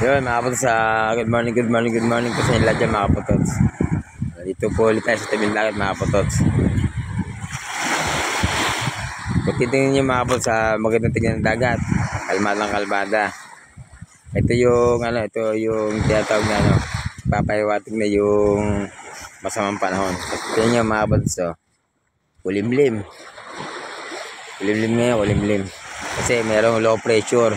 Yun mga kapotods, good morning po sa inyo lahat dyan mga kapotods. Dito po ulit tayo sa tabing dagat mga kapotods. Kung titingnan nyo mga kapotods, magandang tingnan ng dagat, kalmadang kalmada. Ito yung tinatawag na papahiwatig na yung masamang panahon. Tingnan nyo mga kapotods, kulimlim. Kulimlim na yun, kulimlim. Kasi merong low pressure.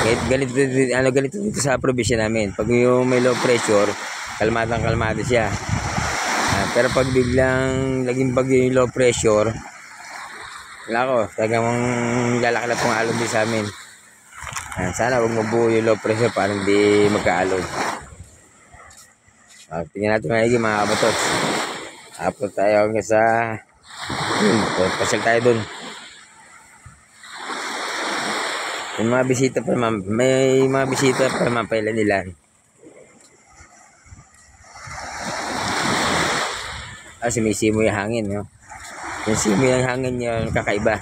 Ganito dito sa probinsya namin. Pag yung may low pressure, kalmado siya. Pero pag biglang naging bagyo yung low pressure, wala ko, talagang lalaki pong alon din sa amin. Sana huwag mabuo yung low pressure para hindi magkaalon. Tingnan natin maigi mga kapotods. Tapos tayo hanggang sa pasyal tayo dun. May mga bisita pa naman pailan-ilan. Sumisimoy yung hangin, no? Yung simoy ng hangin yun, kakaiba.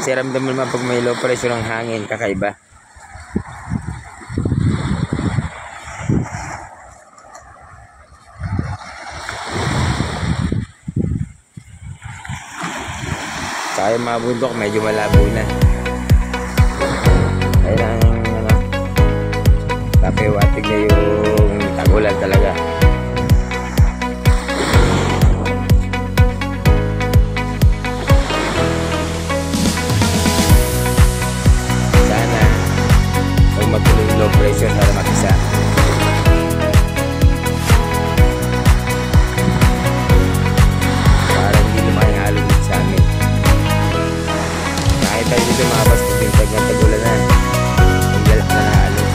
Kasi ramdam mo naman pag may low pressure ng hangin, kakaiba. Saka yung mga bundok, medyo malabo na. Papahiwatig na yung tag-ulan talaga. Sana huwag matuloy yung low pressure para makisa. Para hindi lumaking alon dito sa amin. Nakita dito mga bastid yung tag-ulan na. Ang galak na na alon.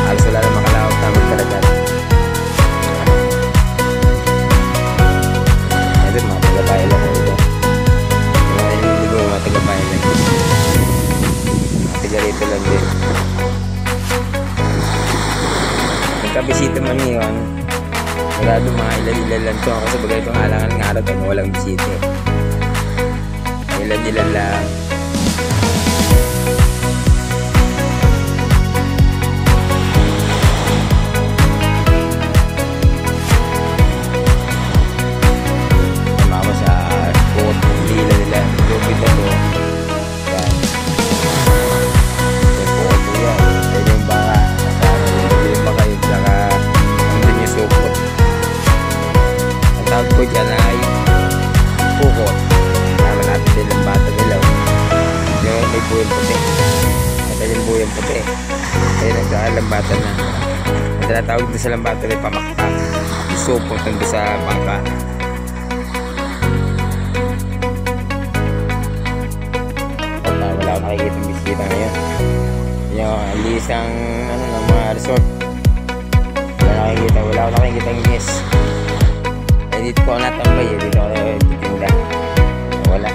Halos wala na makalawag na magkalagat. Ito mga tagabayan lang ito. Mga nililigo mga tagabayan lang. Mga taga-rito lang din. Nagkabisita man yun. Magado mga ilan-ilan lang ito. Kasi bagay itong halangan ng araw tayo walang bisita. Ilan-ilan lang. Ko dyan ay pukot. Tama natin din ang bata nila. Yung may buyang puti. At yung buyang puti. Kaya naglalambata na. Ang tinatawag doon sa lambata ay pamakpak. Supot nandun sa bangka. Wala akong nakikita ng bisita ngayon. Yung alisang ng mga resort. Wala akong nakikita ng yes. Dito ko natambay dito ako titinda. Wala.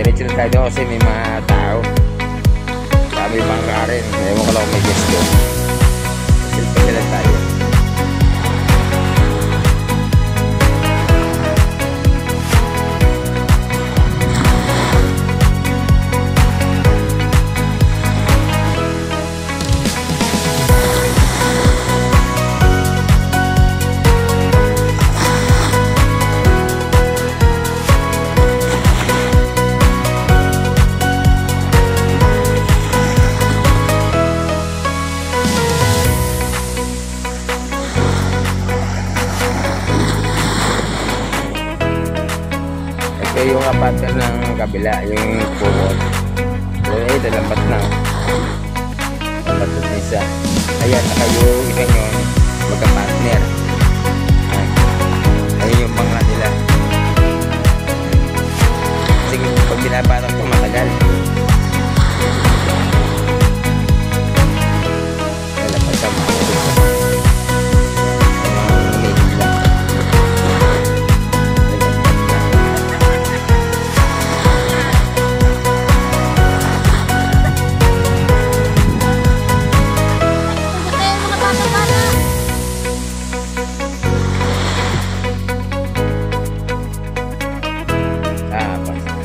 Diretso na tayo kasi may mga tao. Dami pang karin. Ewan ko lang kung may guest doon. Silpa sila tayo. Ito yung apartment ng kabila, yung pukot. So, ito, lambat na. Lambat na isa. Ayan, saka yung isa yun, magka-partner. Ayan yung bangka nila. Kasi pag binaparang ito, matagal. Lambat sa mga ito.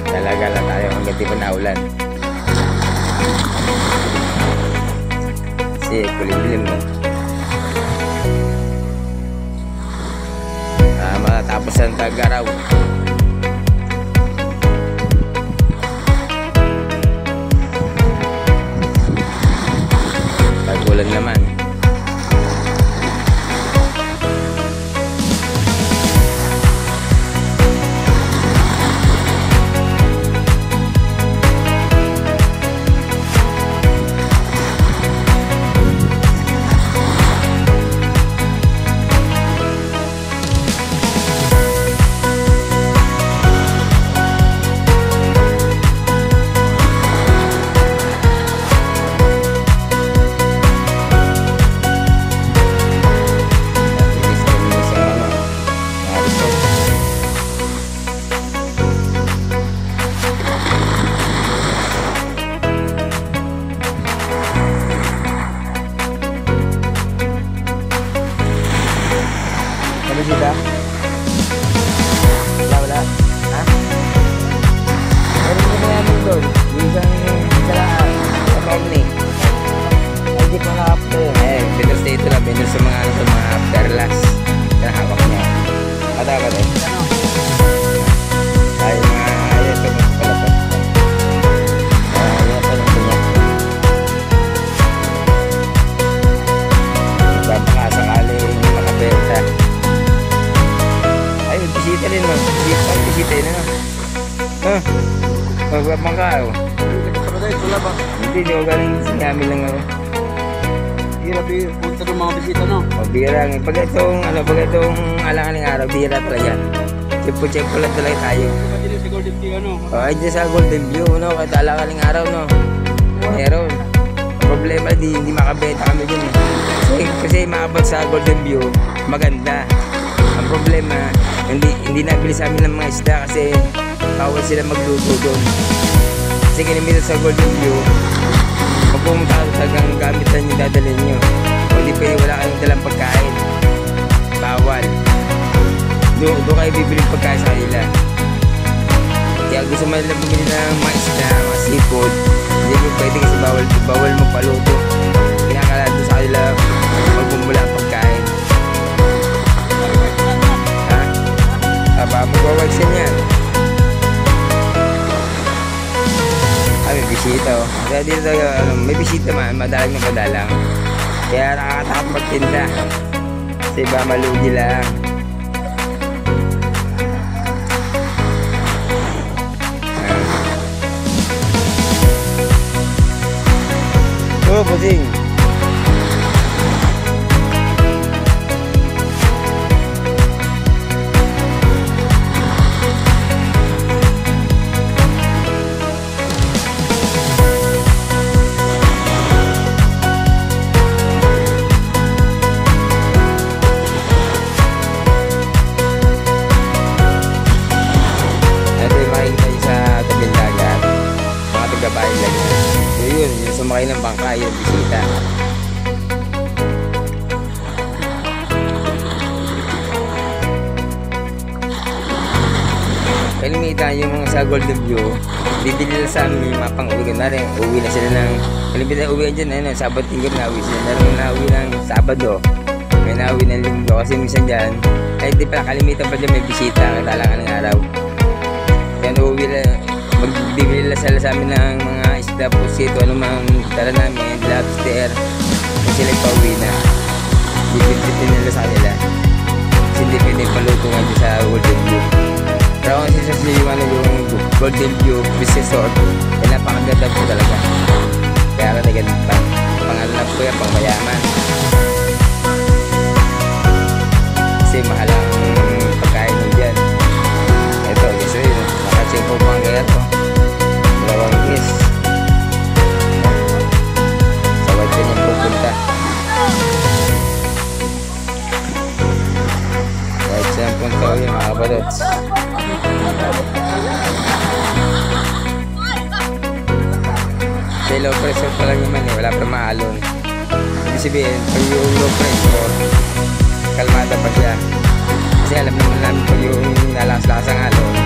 Talaga lang tayo hanggang di pa naulan. Kasi kulay dilim mo. Matapos ang tag-araw. Tag-ulan naman. Bisita? Wala. Ha? Meron ko na yan doon. Isang kalaan. Sa Omni. Ay, di pa na-after. Vendors dito na. Vendors sa mga after last. Na hawak niya. Kata eh. Ay, mga ito pala to. Yan pa lang po niya. Magpapakasakaling makabenta. Bisita rin mo. Bisita yun na. Magpapang ka ako. Hindi ako galing sinami lang ako. Bira, punta ng mga bisita, no? Bira. Pag itong alangan ng araw, bira talaga. Check po lang talaga tayo. Pagdating sa Golden View, ano? Ay, dyan sa Golden View, no? Kahit alangan ng araw, no? Meron. Problema, hindi makabenta kami dyan eh. Kasi makabot sa Golden View, maganda. Ang problema, hindi nabili sa amin ng mga isda kasi bawal sila magluto doon. Kasi kinimita sa Golden View, kung pumunta ka talagang gamit lang yung dadalhin nyo. O di pwede wala kayong dalang pagkain. Bawal. Doon kayo bibili pagkain sa kanila. Kaya gusto mo nila bumili ng mga isda, mga seafood, hindi ko pwede kasi bawal magpaluto. Kinakalado sa kanila magbumula ang pagkain. Magwawagsin yan. May bisita oh. Kaya dito may bisita madalang na madalang. Kaya nakakatakot magtinda. Kasi iba malugi lang. Oh, pusing. Yun, sumakay ng bangka, yung bisita. Kalimitan yung mga sa Golden View, didili nila sa amin yung mga pang-uwi na rin. Uwi na sila ng, kalimitan uwi dyan, Sabado, Linggo na uwi sila. Meron na uwi ng Sabado, may na uwi ng Linggo. Kasi minsan dyan, ay di pa kalimitan pa dyan may bisita, katalangan ng araw. Yan uwi na, magbibili nila sila sa amin ng mga isda, pusito, ano mang tala namin, lobster. Kung sila pauwi na, bibili nila sa kanila. Kasi hindi pwede paluto nga dyan sa Golden View. Pero kasi sa yung Golden View Resort, ay napakaganda po talaga. Kaya katagad pa, pangalan po yan, pang mayaman. Kasi mahal ang pagkain mo dyan. Ito, gusto yun, nakacheck po mga kaya to. Dalawang is. Sa white ka niyang pupunta. White siya ang punta yung mga kabadots. Sa low pressure pa lang naman wala pa maalon. Ibig sabihin, pag yung low pressure, kalmada pa siya. Kasi alam naman namin pag yung lalas-lakas ang alon,